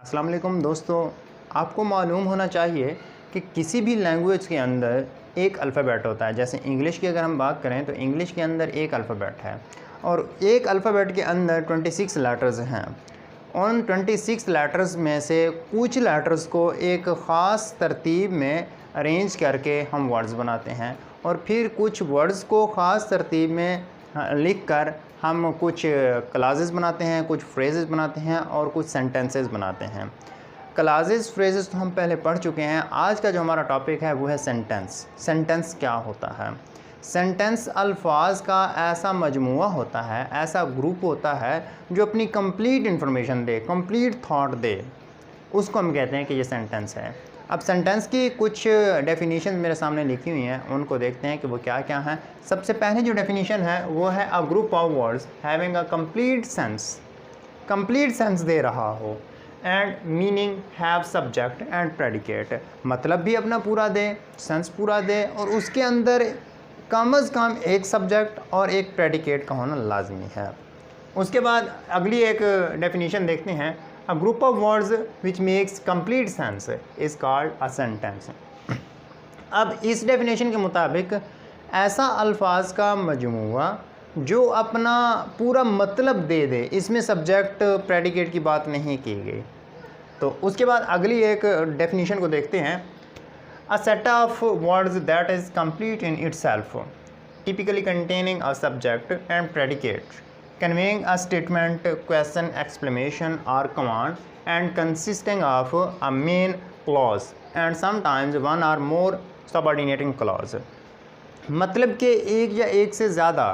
अस्सलाम वालेकुम दोस्तों, आपको मालूम होना चाहिए कि किसी भी लैंग्वेज के अंदर एक अल्फ़ाबेट होता है। जैसे इंग्लिश की अगर हम बात करें तो इंग्लिश के अंदर एक अल्फ़ाबेट है और एक अल्फ़ाबेट के अंदर 26 लेटर्स हैं। उन 26 लेटर्स में से कुछ लेटर्स को एक ख़ास तरतीब में अरेंज करके हम वर्ड्स बनाते हैं और फिर कुछ वर्ड्स को ख़ास तरतीब में लिख कर हम कुछ क्लासेस बनाते हैं, कुछ फ्रेजेस बनाते हैं और कुछ सेंटेंसेस बनाते हैं। क्लासेस फ्रेजेस तो हम पहले पढ़ चुके हैं। आज का जो हमारा टॉपिक है वो है सेंटेंस। सेंटेंस क्या होता है? सेंटेंस अल्फाज का ऐसा मजमुआ होता है, ऐसा ग्रुप होता है जो अपनी complete information they, complete thought they, उसको हम कहते हैं कि ये सेंटेंस है। अब सेंटेंस की कुछ डेफिनेशन मेरे सामने लिखी हुई हैं, उनको देखते हैं कि वो क्या क्या हैं। सबसे पहले जो डेफिनेशन है वो है a group of words having a complete sense दे रहा हो and meaning have subject and predicate, मतलब भी अपना पूरा दे, सेंस पूरा दे और उसके अंदर कम अज़ कम एक सब्जेक्ट और एक प्रेडिकेट का होना लाजमी है। उसके बाद अगली एक डेफिनेशन देखते हैं। A group of words which makes complete sense is called a sentence। अब इस डेफिनेशन के मुताबिक ऐसा अल्फाज का मजमूआ जो अपना पूरा मतलब दे दे, इसमें सब्जेक्ट प्रेडिकेट की बात नहीं की गई। तो उसके बाद अगली एक डेफिनेशन को देखते हैं। A set of words that is complete in itself, typically containing a subject and predicate, conveying a statement, question, exclamation or command and consisting of a main clause and sometimes one or more subordinating clause। मतलब कि एक या एक से ज़्यादा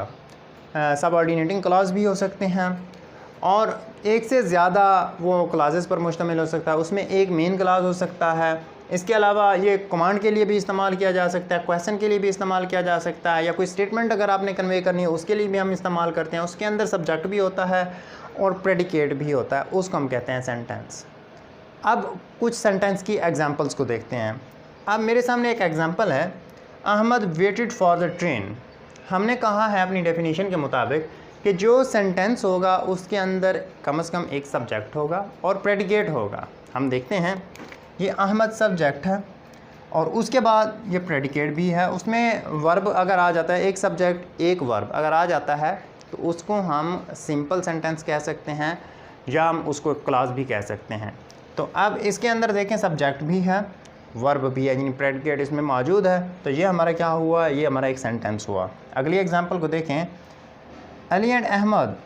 subordinating clause भी हो सकते हैं और एक से ज़्यादा वो क्लासेस पर मुश्तमिल हो सकता है। उसमें एक मेन क्लास हो सकता है। इसके अलावा ये कमांड के लिए भी इस्तेमाल किया जा सकता है, क्वेश्चन के लिए भी इस्तेमाल किया जा सकता है, या कोई स्टेटमेंट अगर आपने कन्वे करनी है उसके लिए भी हम इस्तेमाल करते हैं। उसके अंदर सब्जेक्ट भी होता है और प्रेडिकेट भी होता है, उसको हम कहते हैं सेंटेंस। अब कुछ सेंटेंस की एग्जांपल्स को देखते हैं। अब मेरे सामने एक एग्जांपल है, Ahmed waited for the train. हमने कहा है अपनी डेफिनेशन के मुताबिक कि जो सेंटेंस होगा उसके अंदर कम से कम एक सब्जेक्ट होगा और प्रेडिकेट होगा। हम देखते हैं, ये अहमद सब्जेक्ट है और उसके बाद ये प्रेडिकेट भी है। उसमें वर्ब अगर आ जाता है, एक सब्जेक्ट एक वर्ब अगर आ जाता है तो उसको हम सिंपल सेंटेंस कह सकते हैं या हम उसको क्लॉज भी कह सकते हैं। तो अब इसके अंदर देखें, सब्जेक्ट भी है, वर्ब भी है, यानी प्रेडिकेट इसमें मौजूद है। तो ये हमारा क्या हुआ? ये हमारा एक सेंटेंस हुआ। अगली एग्जांपल को देखें, अली एंड अहमद,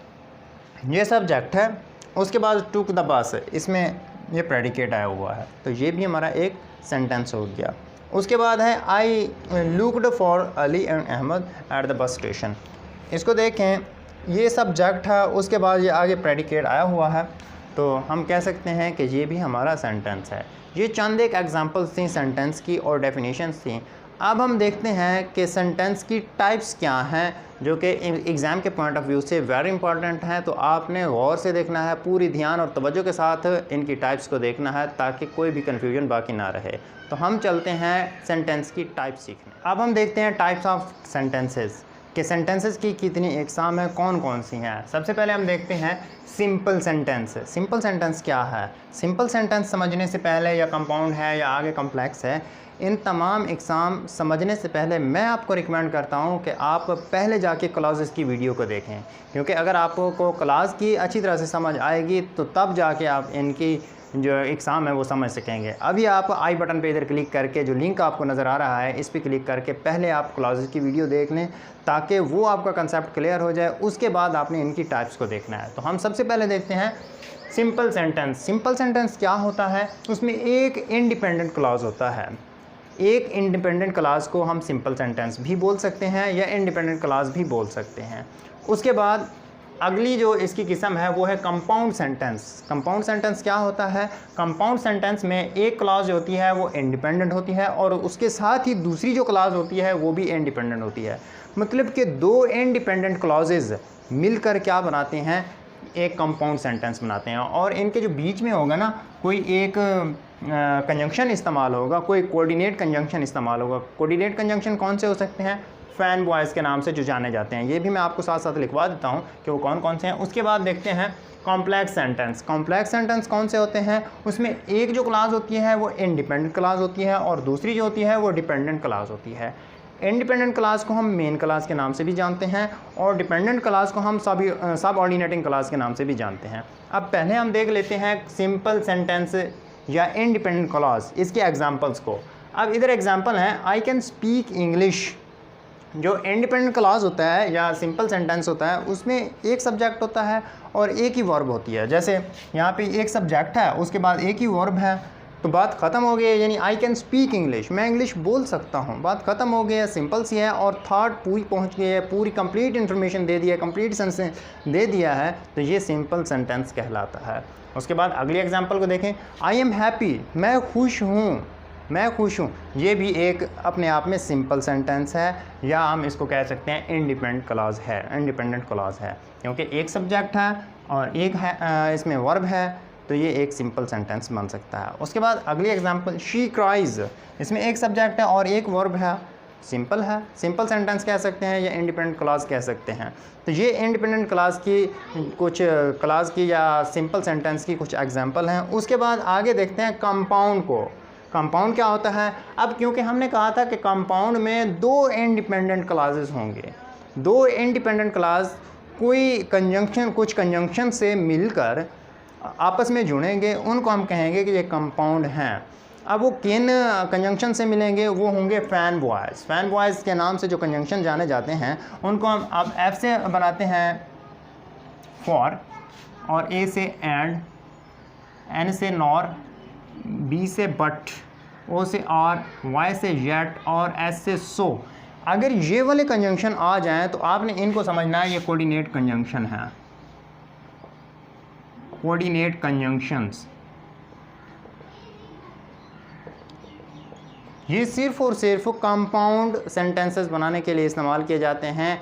ये सब्जेक्ट है। उसके बाद टूक द बस, इसमें ये प्रेडिकेट आया हुआ है, तो ये भी हमारा एक सेंटेंस हो गया। उसके बाद है I looked for Ali and Ahmed at the bus station. इसको देखें, ये सब्जेक्ट है, उसके बाद ये आगे प्रेडिकेट आया हुआ है, तो हम कह सकते हैं कि ये भी हमारा सेंटेंस है। ये चंद एक एग्जांपल्स थी सेंटेंस की और डेफिनेशंस थी। अब हम देखते हैं कि सेंटेंस की टाइप्स क्या हैं, जो कि एग्ज़ाम के पॉइंट ऑफ व्यू से वेरी इंपॉर्टेंट हैं। तो आपने गौर से देखना है, पूरी ध्यान और तवज्जो के साथ इनकी टाइप्स को देखना है ताकि कोई भी कन्फ्यूजन बाकी ना रहे। तो हम चलते हैं सेंटेंस की टाइप सीखने। अब हम देखते हैं टाइप्स ऑफ सेंटेंसेस कि सेंटेंसेस की कितनी अक़साम है, कौन कौन सी हैं। सबसे पहले हम देखते हैं सिंपल सेंटेंस। सिंपल सेंटेंस क्या है? सिंपल सेंटेंस समझने से पहले, या कंपाउंड है या आगे कॉम्प्लेक्स है, इन तमाम अक़साम समझने से पहले मैं आपको रिकमेंड करता हूं कि आप पहले जाके क्लासेस की वीडियो को देखें, क्योंकि अगर आपको क्लास की अच्छी तरह से समझ आएगी तो तब जाके आप इनकी जो एग्ज़ाम है वो समझ सकेंगे। अभी आप आई बटन पे इधर क्लिक करके, जो लिंक आपको नज़र आ रहा है, इस पर क्लिक करके पहले आप क्लासेस की वीडियो देख लें ताकि वो आपका कंसेप्ट क्लियर हो जाए। उसके बाद आपने इनकी टाइप्स को देखना है। तो हम सबसे पहले देखते हैं सिंपल सेंटेंस। सिंपल सेंटेंस क्या होता है? उसमें एक इंडिपेंडेंट क्लॉज होता है। एक इंडिपेंडेंट क्लास को हम सिंपल सेंटेंस भी बोल सकते हैं या इंडिपेंडेंट क्लास भी बोल सकते हैं। उसके बाद अगली जो इसकी किस्म है वो है कंपाउंड सेंटेंस। कंपाउंड सेंटेंस क्या होता है? कंपाउंड सेंटेंस में एक क्लास होती है वो इंडिपेंडेंट होती है और उसके साथ ही दूसरी जो क्लास होती है वो भी इंडिपेंडेंट होती है। मतलब कि दो इंडिपेंडेंट क्लॉजेज़ मिलकर क्या बनाते हैं? एक कंपाउंड सेंटेंस बनाते हैं। और इनके जो बीच में होगा ना, कोई एक कंजंक्शन इस्तेमाल होगा, कोई कोऑर्डिनेट कंजंक्शन इस्तेमाल होगा। कोऑर्डिनेट कंजंक्शन कौन से हो सकते हैं? फैन बॉयज़ के नाम से जो जाने जाते हैं। ये भी मैं आपको साथ साथ लिखवा देता हूँ कि वो कौन कौन से हैं। उसके बाद देखते हैं कॉम्प्लेक्स सेंटेंस। कॉम्प्लेक्स सेंटेंस कौन से होते हैं? उसमें एक जो क्लास होती है वो इंडिपेंडेंट क्लास होती है और दूसरी जो होती है वो डिपेंडेंट क्लास होती है। इंडिपेंडेंट क्लास को हम मेन क्लास के नाम से भी जानते हैं और डिपेंडेंट क्लास को हम सब ऑर्डिनेटिंग क्लास के नाम से भी जानते हैं। अब पहले हम देख लेते हैं सिंपल सेंटेंस या इंडिपेंडेंट क्लास, इसके एग्जांपल्स को। अब इधर एग्जांपल है, आई कैन स्पीक इंग्लिश। जो इंडिपेंडेंट क्लास होता है या सिंपल सेंटेंस होता है उसमें एक सब्जेक्ट होता है और एक ही वर्ब होती है। जैसे यहाँ पे एक सब्जेक्ट है, उसके बाद एक ही वर्ब है, तो बात ख़त्म हो गई है। यानी आई कैन स्पीक इंग्लिश, मैं इंग्लिश बोल सकता हूँ, बात ख़त्म हो गई है, सिंपल सी है। और थॉट पूरी पहुँच गई है, पूरी कंप्लीट इन्फॉर्मेशन दे दिया है, कंप्लीट सेंटेंस दे दिया है, तो ये सिंपल सेंटेंस कहलाता है। उसके बाद अगली एग्जांपल को देखें, आई एम हैप्पी, मैं खुश हूँ, मैं खुश हूँ। ये भी एक अपने आप में सिंपल सेंटेंस है या हम इसको कह सकते हैं इंडिपेंडेंट क्लॉज है, इंडिपेंडेंट क्लॉज है, क्योंकि एक सब्जेक्ट है और एक है इसमें वर्ब है, तो ये एक सिंपल सेंटेंस बन सकता है। उसके बाद अगली एग्जांपल, शी क्राइज, इसमें एक सब्जेक्ट है और एक वर्ब है, सिंपल है, सिंपल सेंटेंस कह सकते हैं या इंडिपेंडेंट क्लॉज कह सकते हैं। तो ये इंडिपेंडेंट क्लॉज की कुछ क्लॉज की या सिंपल सेंटेंस की कुछ एग्जांपल हैं। उसके बाद आगे देखते हैं कंपाउंड को। कंपाउंड क्या होता है? अब क्योंकि हमने कहा था कि कंपाउंड में दो इंडिपेंडेंट क्लॉजेस होंगे, दो इंडिपेंडेंट क्लॉज कोई कंजंक्शन, कुछ कंजंक्शन से मिलकर आपस में जुड़ेंगे, उनको हम कहेंगे कि ये कंपाउंड हैं। अब वो किन कंजंक्शन से मिलेंगे? वो होंगे फैन बॉयज़। फैन बॉयज़ के नाम से जो कंजंक्शन जाने जाते हैं उनको हम अब एफ से बनाते हैं फॉर, और ए से एंड, एन से नॉर, बी से बट, ओ से आर, वाई से येट और एस से सो। अगर ये वाले कंजंक्शन आ जाएं तो आपने इनको समझना है ये कोऑर्डिनेट कंजंक्शन है, कोऑर्डिनेट कंजंक्शंस। ये सिर्फ और सिर्फ कंपाउंड सेंटेंसेस बनाने के लिए इस्तेमाल किए जाते हैं।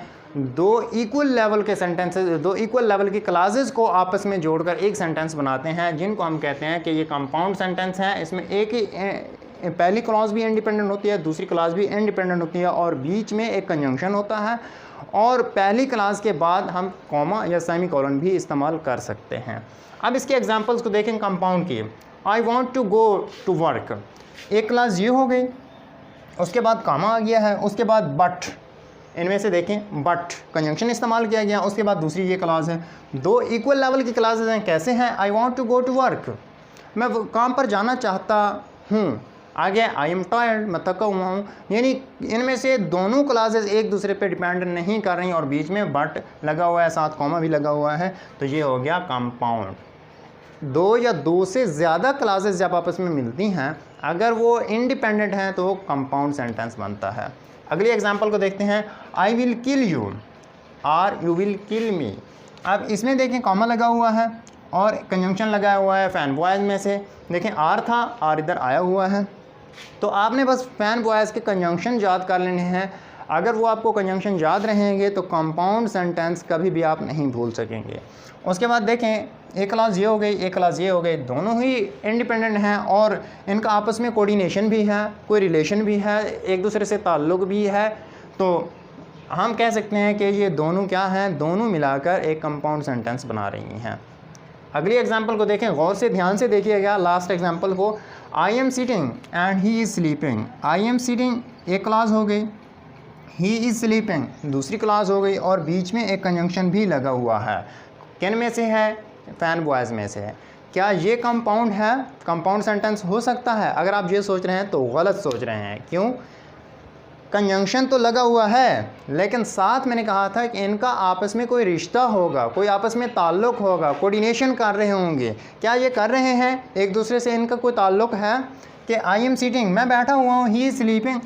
दो इक्वल लेवल के सेंटेंसेस, दो इक्वल लेवल की क्लासेस को आपस में जोड़कर एक सेंटेंस बनाते हैं, जिनको हम कहते हैं कि ये कंपाउंड सेंटेंस है। इसमें एक ही पहली क्लॉज भी इंडिपेंडेंट होती है, दूसरी क्लॉज भी इंडिपेंडेंट होती है और बीच में एक कंजंक्शन होता है, और पहली क्लॉज के बाद हम कॉमा या सेमीकोलन भी इस्तेमाल कर सकते हैं। अब इसके एग्जांपल्स को देखें कंपाउंड की। I want to go to work, एक क्लॉज ये हो गई, उसके बाद कॉमा आ गया है, उसके बाद बट, इनमें से देखें बट कंजंक्शन इस्तेमाल किया गया, उसके बाद दूसरी ये क्लॉज है। दो इक्वल लेवल की क्लॉजेज हैं। कैसे हैं? I want to go to work, मैं काम पर जाना चाहता हूँ। आगे आई एम टायर्ड, मैं थका हुआ हूँ। यानी इनमें से दोनों क्लासेस एक दूसरे पे डिपेंड नहीं कर रही और बीच में बट लगा हुआ है, साथ कॉमा भी लगा हुआ है, तो ये हो गया कंपाउंड। दो या दो से ज़्यादा क्लासेस जब आपस में मिलती हैं, अगर वो इंडिपेंडेंट हैं तो कंपाउंड सेंटेंस बनता है। अगली एग्जांपल को देखते हैं, I will kill you, are you will kill me. अब इसमें देखें कॉमा लगा हुआ है और कंजंक्शन लगाया हुआ है फैन बॉयज़ में से। देखें आर था, आर इधर आया हुआ है, तो आपने बस फैन बॉयज़ के कंजंक्शन याद कर लेने हैं। अगर वो आपको कंजंक्शन याद रहेंगे तो कंपाउंड सेंटेंस कभी भी आप नहीं भूल सकेंगे। उसके बाद देखें एक क्लास ये हो गई, एक क्लास ये हो गई, दोनों ही इंडिपेंडेंट हैं और इनका आपस में कोऑर्डिनेशन भी है, कोई रिलेशन भी है, एक दूसरे से ताल्लुक़ भी है। तो हम कह सकते हैं कि ये दोनों क्या हैं? दोनों मिलाकर एक कंपाउंड सेंटेंस बना रही हैं। अगली एग्जांपल को देखें, गौर से ध्यान से देखिएगा लास्ट एग्जांपल को। I am sitting and he is sleeping. I am sitting एक क्लास हो गई, ही इज़ स्लीपिंग दूसरी क्लास हो गई और बीच में एक कंजंक्शन भी लगा हुआ है। किन में से है? फैन बॉयज़ में से है। क्या ये कंपाउंड है? कंपाउंड सेंटेंस हो सकता है? अगर आप ये सोच रहे हैं तो गलत सोच रहे हैं। क्यों? कंजंक्शन तो लगा हुआ है, लेकिन साथ मैंने कहा था कि इनका आपस में कोई रिश्ता होगा, कोई आपस में ताल्लुक़ होगा, कोऑर्डिनेशन कर रहे होंगे। क्या ये कर रहे हैं? एक दूसरे से इनका कोई ताल्लुक़ है कि आई एम सीटिंग, मैं बैठा हुआ हूँ, ही इज़ स्लीपिंग,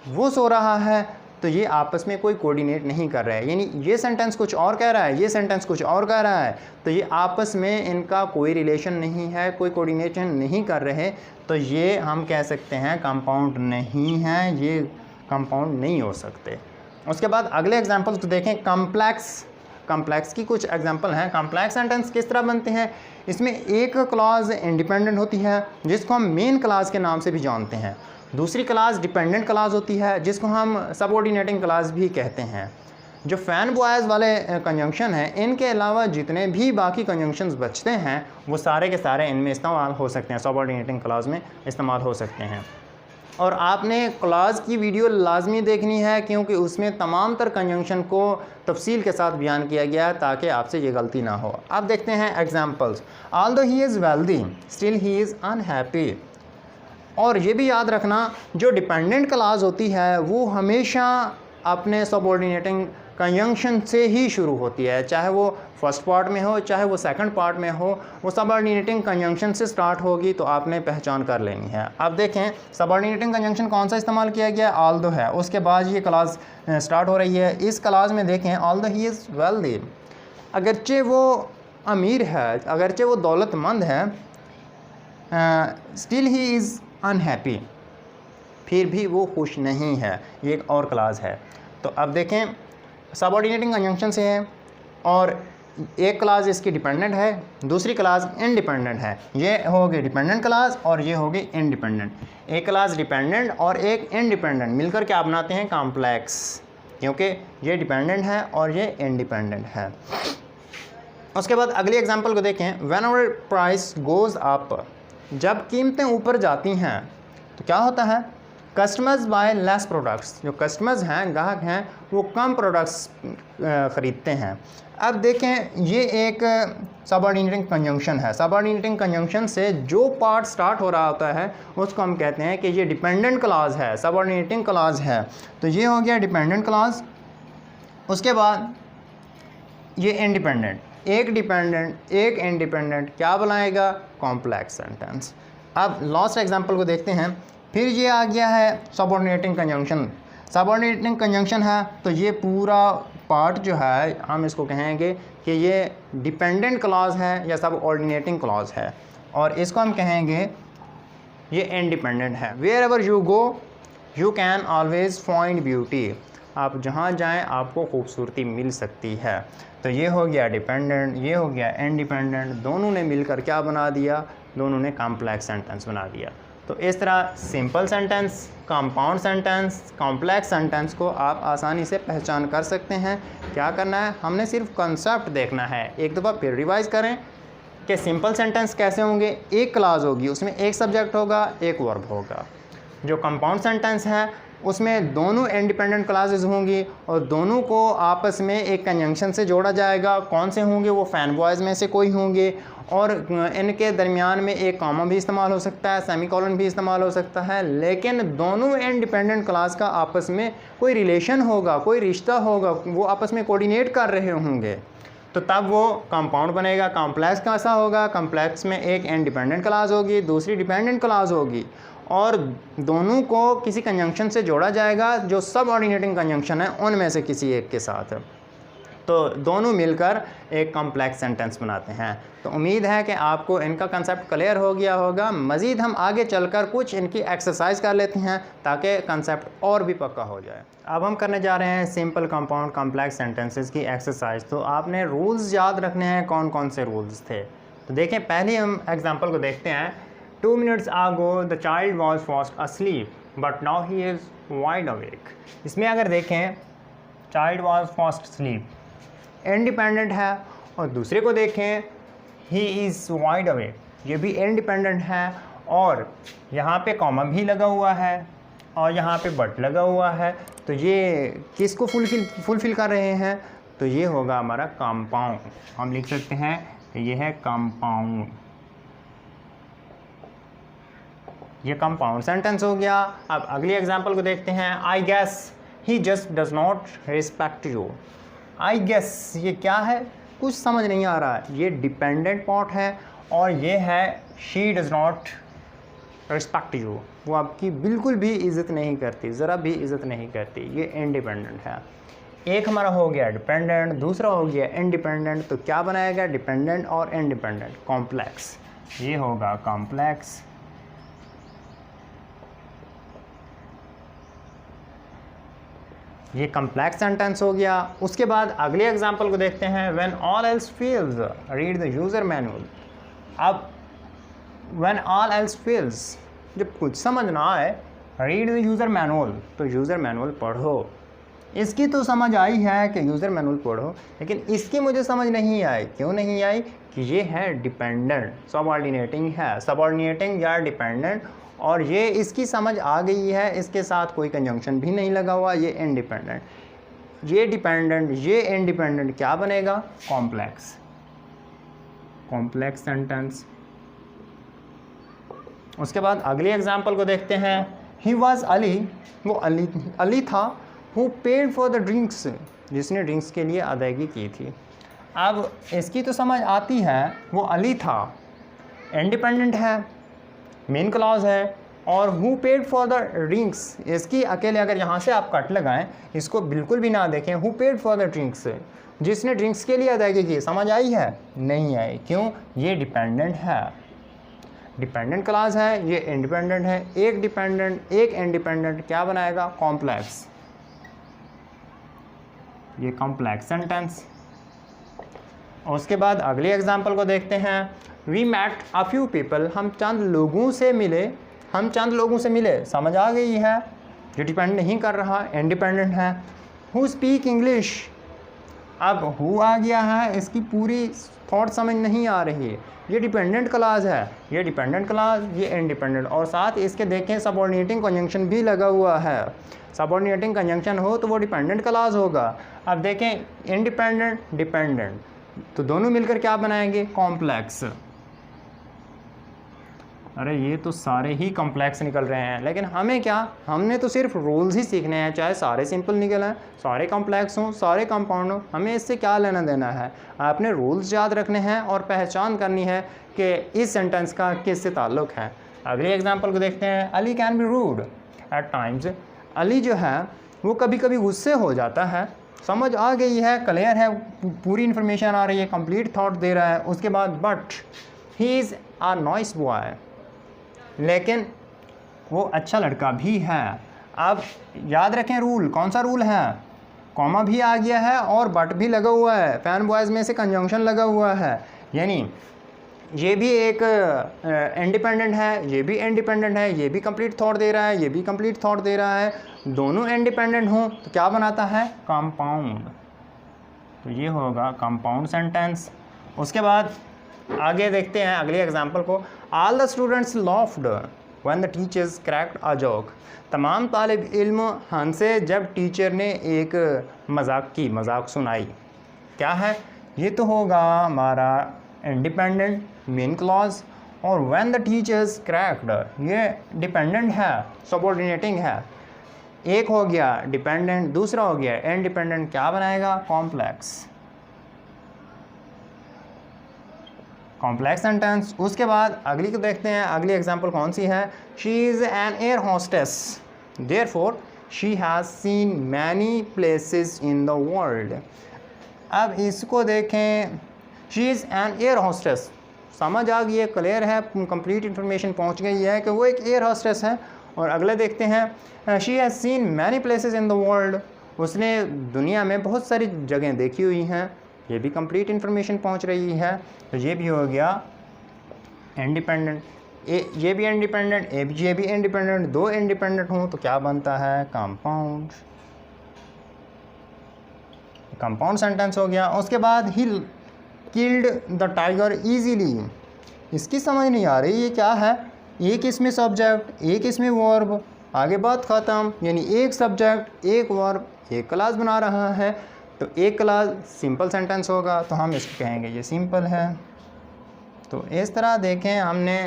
वो सो रहा है, तो ये आपस में कोई कोऑर्डिनेट नहीं कर रहा है। यानी ये सेंटेंस कुछ और कह रहा है, ये सेंटेंस कुछ और कह रहा है, तो ये आपस में इनका कोई रिलेशन नहीं है, कोई कोऑर्डिनेशन नहीं कर रहे, तो ये हम कह सकते हैं कंपाउंड नहीं है, ये कंपाउंड नहीं हो सकते। उसके बाद अगले एग्जांपल्स को देखें। कॉम्प्लेक्स की कुछ एग्जांपल हैं। कॉम्प्लेक्स सेंटेंस किस तरह बनते हैं? इसमें एक क्लॉज इंडिपेंडेंट होती है जिसको हम मेन क्लॉज के नाम से भी जानते हैं। दूसरी क्लास डिपेंडेंट क्लास होती है जिसको हम सबऑर्डिनेटिंग क्लास भी कहते हैं। जो फैन बॉयज़ वाले कंजंक्शन हैं, इनके अलावा जितने भी बाकी कंजंक्शंस बचते हैं वो सारे के सारे इनमें इस्तेमाल हो सकते हैं, सबऑर्डिनेटिंग क्लास में इस्तेमाल हो सकते हैं। और आपने क्लास की वीडियो लाजमी देखनी है क्योंकि उसमें तमाम तर कंजंक्शन को तफसील के साथ बयान किया गया है ताकि आपसे ये गलती ना हो। अब देखते हैं examples. Although he is wealthy still he is unhappy. और ये भी याद रखना, जो डिपेंडेंट क्लास होती है वो हमेशा अपने सबऑर्डिनेटिंग कंजंक्शन से ही शुरू होती है, चाहे वो फर्स्ट पार्ट में हो चाहे वो सेकंड पार्ट में हो, वो सबऑर्डिनेटिंग कंजंक्शन से स्टार्ट होगी, तो आपने पहचान कर लेनी है। अब देखें सबऑर्डिनेटिंग कंजंक्शन कौन सा इस्तेमाल किया गया है, ऑल्दो है। उसके बाद ये क्लास स्टार्ट हो रही है। इस क्लास में देखें ऑल्दो ही इज़ वेल्दी, अगरचे वो अमीर है, अगरचे वो दौलतमंद है, स्टिल ही इज़ अनहैप्पी, फिर भी वो खुश नहीं है। ये एक और क्लास है। तो अब देखें सबऑर्डिनेटिंग कंजंक्शन से है और एक क्लास इसकी डिपेंडेंट है, दूसरी क्लास इंडिपेंडेंट है। ये होगी डिपेंडेंट क्लास और ये होगी इंडिपेंडेंट। एक क्लास डिपेंडेंट और एक इंडिपेंडेंट मिलकर क्या बनाते हैं, कॉम्प्लेक्स, क्योंकि ये डिपेंडेंट है और ये इंडिपेंडेंट है। उसके बाद अगली एग्जांपल को देखें। When our price goes up, जब कीमतें ऊपर जाती हैं तो क्या होता है, कस्टमर्स बाय लेस प्रोडक्ट्स, जो कस्टमर्स हैं, ग्राहक हैं, वो कम प्रोडक्ट्स ख़रीदते हैं। अब देखें ये एक सबऑर्डिनेटिंग कंजंक्शन है। सबऑर्डिनेटिंग कंजंक्शन से जो पार्ट स्टार्ट हो रहा होता है उसको हम कहते हैं कि ये डिपेंडेंट क्लास है, सबऑर्डिनेटिंग क्लास है। तो ये हो गया डिपेंडेंट क्लास। उसके बाद ये इंडिपेंडेंट, एक डिपेंडेंट एक इंडिपेंडेंट क्या बनाएगा, कॉम्प्लेक्स सेंटेंस। अब लास्ट एग्जांपल को देखते हैं। फिर ये आ गया है सबऑर्डिनेटिंग कंजंक्शन। सबऑर्डिनेटिंग कंजंक्शन है तो ये पूरा पार्ट जो है हम इसको कहेंगे कि ये डिपेंडेंट क्लॉज है या सबऑर्डिनेटिंग क्लॉज है, और इसको हम कहेंगे ये इंडिपेंडेंट है। Wherever you go you can always find beauty, आप जहाँ जाएं आपको खूबसूरती मिल सकती है। तो ये हो गया डिपेंडेंट, ये हो गया इंडिपेंडेंट, दोनों ने मिलकर क्या बना दिया, दोनों ने कॉम्प्लेक्स सेंटेंस बना दिया। तो इस तरह simple sentence, compound sentence, complex sentence को आप आसानी से पहचान कर सकते हैं। क्या करना है, हमने सिर्फ कंसेप्ट देखना है। एक दफ़ा फिर रिवाइज़ करें कि सिंपल सेंटेंस कैसे होंगे, एक क्लास होगी, उसमें एक सब्जेक्ट होगा, एक वर्ब होगा। जो कंपाउंड सेंटेंस है उसमें दोनों इंडिपेंडेंट क्लासेस होंगी और दोनों को आपस में एक कंजंक्शन से जोड़ा जाएगा। कौन से होंगे, वो फैन बॉयज़ में से कोई होंगे, और इनके दरमियान में एक कॉमा भी इस्तेमाल हो सकता है, सेमीकोलन भी इस्तेमाल हो सकता है, लेकिन दोनों इंडिपेंडेंट क्लास का आपस में कोई रिलेशन होगा, कोई रिश्ता होगा, वो आपस में कोऑर्डिनेट कर रहे होंगे, तो तब वो कंपाउंड बनेगा। कॉम्प्लेक्स कैसा होगा, कॉम्प्लेक्स में एक इंडिपेंडेंट क्लास होगी, दूसरी डिपेंडेंट क्लास होगी, और दोनों को किसी कंजंक्शन से जोड़ा जाएगा जो सब ऑर्डिनेटिंग कंजंक्शन है उनमें से किसी एक के साथ। तो दोनों मिलकर एक कॉम्प्लेक्स सेंटेंस बनाते हैं। तो उम्मीद है कि आपको इनका कंसेप्ट क्लियर हो गया होगा। मज़ीद हम आगे चलकर कुछ इनकी एक्सरसाइज कर लेते हैं ताकि कंसेप्ट और भी पक्का हो जाए। अब हम करने जा रहे हैं सिंपल, कंपाउंड, कॉम्प्लेक्स सेंटेंसेस की एक्सरसाइज। तो आपने रूल्स याद रखने हैं। कौन कौन से रूल्स थे, तो देखें, पहले हम एग्जाम्पल को देखते हैं। 2 minutes ago the child was fast asleep but now he is wide awake। इसमें अगर देखें child was fast asleep independent है, और दूसरे को देखें he is wide awake, ये भी इंडिपेंडेंट है, और यहाँ पे कॉमा भी लगा हुआ है और यहाँ पे बट लगा हुआ है। तो ये किसको फुलफिल कर रहे हैं, तो ये होगा हमारा कंपाउंड। हम लिख सकते हैं ये है कंपाउंड, ये कंपाउंड सेंटेंस हो गया। अब अगली एग्जांपल को देखते हैं। I guess he just does not respect you. I guess ये क्या है, कुछ समझ नहीं आ रहा है। ये डिपेंडेंट पार्ट है और ये है she does not respect you, वो आपकी बिल्कुल भी इज़्ज़त नहीं करती, ज़रा भी इज़्ज़त नहीं करती। ये इंडिपेंडेंट है। एक हमारा हो गया डिपेंडेंट, दूसरा हो गया इंडिपेंडेंट। तो क्या बनाएगा, डिपेंडेंट और इंडिपेंडेंट, कॉम्प्लेक्स। ये होगा कॉम्प्लेक्स। ये कॉम्प्लेक्स सेंटेंस हो गया। उसके बाद अगले एग्जांपल को देखते हैं। When all else fails read the user manual. अब व्हेन ऑल एल्स फेल्स, जब कुछ समझ ना आए, रीड द यूज़र मैनुअल, तो यूज़र मैनुअल पढ़ो। इसकी तो समझ आई है कि यूज़र मैनुअल पढ़ो, लेकिन इसकी मुझे समझ नहीं आई। क्यों नहीं आई? कि ये है डिपेंडेंट, सबऑर्डिनेटिंग है, सबऑर्डिनेटिंग या डिपेंडेंट, और ये इसकी समझ आ गई है, इसके साथ कोई कंजंक्शन भी नहीं लगा हुआ, ये इंडिपेंडेंट, ये डिपेंडेंट, ये इंडिपेंडेंट, क्या बनेगा? Complex, complex sentence. उसके बाद अगली एग्जांपल को देखते हैं। ही वॉज अली, वो अली था, who paid for the drinks, जिसने ड्रिंक्स के लिए अदायगी की थी। अब इसकी तो समझ आती है, वो अली था, इंडिपेंडेंट है, मेन क्लॉज है, और who paid for the drinks, इसकी अकेले अगर यहाँ से आप कट लगाएं, इसको बिल्कुल भी ना देखें, who paid for the drinks, जिसने ड्रिंक्स के लिए अदायगी की, समझ आई है? नहीं आई। क्यों? ये डिपेंडेंट है, डिपेंडेंट क्लास है, ये इंडिपेंडेंट है। एक डिपेंडेंट एक इंडिपेंडेंट क्या बनाएगा? कॉम्प्लेक्स, ये कॉम्प्लेक्स सेंटेंस। उसके बाद अगली एग्जांपल को देखते हैं। We met a few people, हम चंद लोगों से मिले, हम चंद लोगों से मिले, समझ आ गई है, ये डिपेंड नहीं कर रहा, इंडिपेंडेंट है। हु स्पीक इंग्लिश, अब हु आ गया है, इसकी पूरी थॉट समझ नहीं आ रही है, ये डिपेंडेंट क्लास है, ये डिपेंडेंट क्लास, ये इंडिपेंडेंट, और साथ इसके देखें सबऑर्डिनेटिंग कंजंक्शन भी लगा हुआ है। सबऑर्डिनेटिंग कंजंक्शन हो तो वो डिपेंडेंट क्लास होगा। अब देखें इंडिपेंडेंट डिपेंडेंट, तो दोनों मिलकर क्या बनाएंगे? कॉम्प्लेक्स। अरे ये तो सारे ही कॉम्प्लेक्स निकल रहे हैं, लेकिन हमें क्या, हमने तो सिर्फ रूल्स ही सीखने हैं, चाहे सारे सिंपल निकल आए, सारे कॉम्प्लेक्स हों, सारे कंपाउंड हों, हमें इससे क्या लेना देना है। आपने रूल्स याद रखने हैं और पहचान करनी है कि इस सेंटेंस का किससे ताल्लुक़ है। अगली एग्जांपल को देखते हैं। Ali can be rude at times, Ali जो है वो कभी कभी गुस्से हो जाता है, समझ आ गई है, क्लियर है, पूरी इन्फॉर्मेशन आ रही है, कंप्लीट थॉट दे रहा है। उसके बाद but he is a nice boy, लेकिन वो अच्छा लड़का भी है। अब याद रखें रूल, कौन सा रूल है? कॉमा भी आ गया है और बट भी लगा हुआ है, फैन बॉयज़ में से कंजंक्शन लगा हुआ है, यानी ये भी एक इंडिपेंडेंट है, ये भी इंडिपेंडेंट है, ये भी कंप्लीट थॉट दे रहा है, ये भी कंप्लीट थॉट दे रहा है, दोनों इंडिपेंडेंट हों तो क्या बनाता है? कंपाउंड। तो ये होगा कंपाउंड सेंटेंस। उसके बाद आगे देखते हैं अगली एग्जांपल को। All the students laughed when the teachers cracked a joke, तमाम तालिब इल्म हंसे जब टीचर ने एक मजाक सुनाई। क्या है? ये तो होगा हमारा इंडिपेंडेंट मेन क्लॉज, और व्हेन द टीचर्स क्रैक्ड ये डिपेंडेंट है, सबऑर्डिनेटिंग है। एक हो गया डिपेंडेंट, दूसरा हो गया इंडिपेंडेंट, क्या बनाएगा? Complex, complex sentence. उसके बाद अगली को देखते हैं, अगली एग्जांपल कौन सी है? She is an air hostess, therefore she has seen many places in the world. अब इसको देखें, she is an air hostess, समझ आ गई है, क्लियर है, कंप्लीट इन्फॉर्मेशन पहुंच गई है कि वो एक एयर होस्टेस है। और अगले देखते हैं। She has seen many places in the world, उसने दुनिया में बहुत सारी जगहें देखी हुई हैं, ये भी कंप्लीट इन्फॉर्मेशन पहुंच रही है। तो ये भी हो गया इंडिपेंडेंट, ये भी इंडिपेंडेंट, ये भी इंडिपेंडेंट, दो इंडिपेंडेंट हों तो क्या बनता है? कंपाउंड, कंपाउंड सेंटेंस हो गया। उसके बाद he killed the tiger easily, इसकी समझ नहीं आ रही ये क्या है? एक इसमें सब्जेक्ट, एक इसमें वर्ब, आगे बात ख़त्म, यानी एक सब्जेक्ट एक वर्ब एक क्लास बना रहा है। तो एक क्लास सिंपल सेंटेंस होगा तो हम इसको कहेंगे ये सिंपल है। तो इस तरह देखें, हमने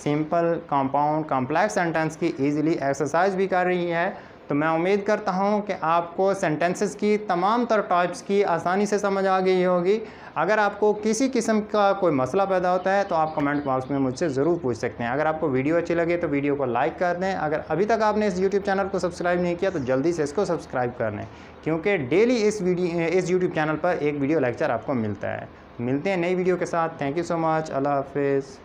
सिंपल, कंपाउंड, कॉम्प्लेक्स सेंटेंस की इजीली एक्सरसाइज भी कर रही है। तो मैं उम्मीद करता हूँ कि आपको सेंटेंसेस की तमाम तर टाइप्स की आसानी से समझ आ गई होगी। अगर आपको किसी किस्म का कोई मसला पैदा होता है तो आप कमेंट बॉक्स में मुझसे ज़रूर पूछ सकते हैं। अगर आपको वीडियो अच्छी लगे तो वीडियो को लाइक कर दें। अगर अभी तक आपने इस यूट्यूब चैनल को सब्सक्राइब नहीं किया तो जल्दी से इसको सब्सक्राइब कर लें, क्योंकि डेली इस यूट्यूब चैनल पर एक वीडियो लेक्चर आपको मिलता है। मिलते हैं नई वीडियो के साथ। Thank you so much. अल्लाह हाफिज़।